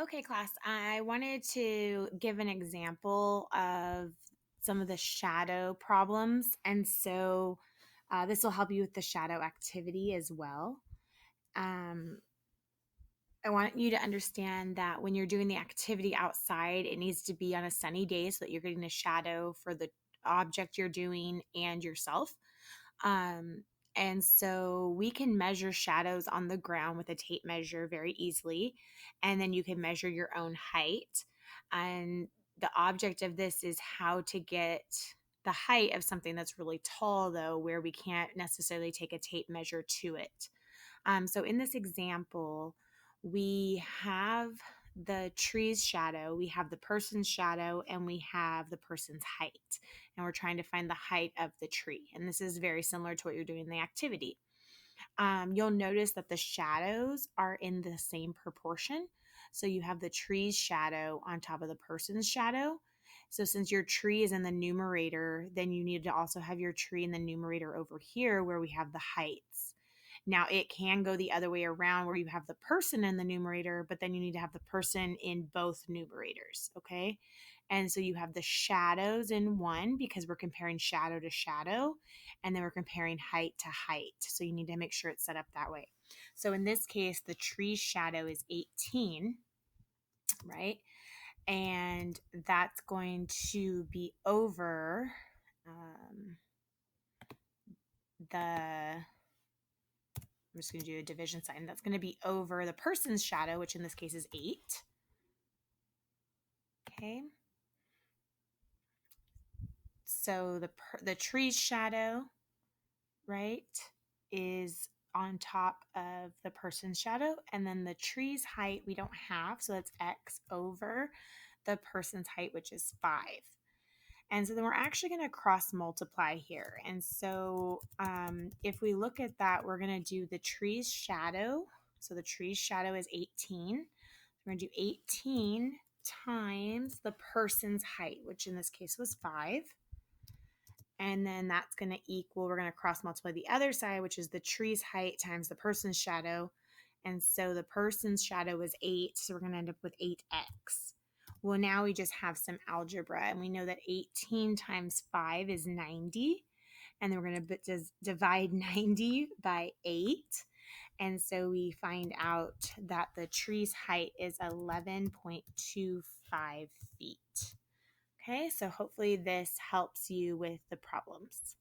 Okay, class. I wanted to give an example of some of the shadow problems. And so this will help you with the shadow activity as well. Um, I want you to understand that when you're doing the activity outside, it needs to be on a sunny day so that you're getting a shadow for the object you're doing and yourself. Um, and so we can measure shadows on the ground with a tape measure very easily. And then you can measure your own height. And the object of this is how to get the height of something that's really tall, though, where we can't necessarily take a tape measure to it. So in this example, we have the tree's shadow, we have the person's shadow, and we have the person's height. And we're trying to find the height of the tree. And this is very similar to what you're doing in the activity. You'll notice that the shadows are in the same proportion. So you have the tree's shadow on top of the person's shadow. So since your tree is in the numerator, then you need to also have your tree in the numerator over here where we have the heights. Now, it can go the other way around where you have the person in the numerator, but then you need to have the person in both numerators, okay? And so you have the shadows in one because we're comparing shadow to shadow, and then we're comparing height to height. So you need to make sure it's set up that way. So in this case, the tree's shadow is 18, right? And that's going to be over the I'm just going to do a division sign. That's going to be over the person's shadow, which in this case is 8. Okay. So the tree's shadow, right, is on top of the person's shadow. And then the tree's height we don't have. So that's x over the person's height, which is 5. And so then we're actually going to cross multiply here. And so if we look at that, we're going to do the tree's shadow. So the tree's shadow is 18. We're going to do 18 times the person's height, which in this case was 5. And then that's going to equal, we're going to cross multiply the other side, which is the tree's height times the person's shadow. And so the person's shadow is 8. So we're going to end up with 8x. Well, now we just have some algebra, and we know that 18 times 5 is 90. And then we're going to divide 90 by 8. And so we find out that the tree's height is 11.25 feet. Okay, so hopefully this helps you with the problems.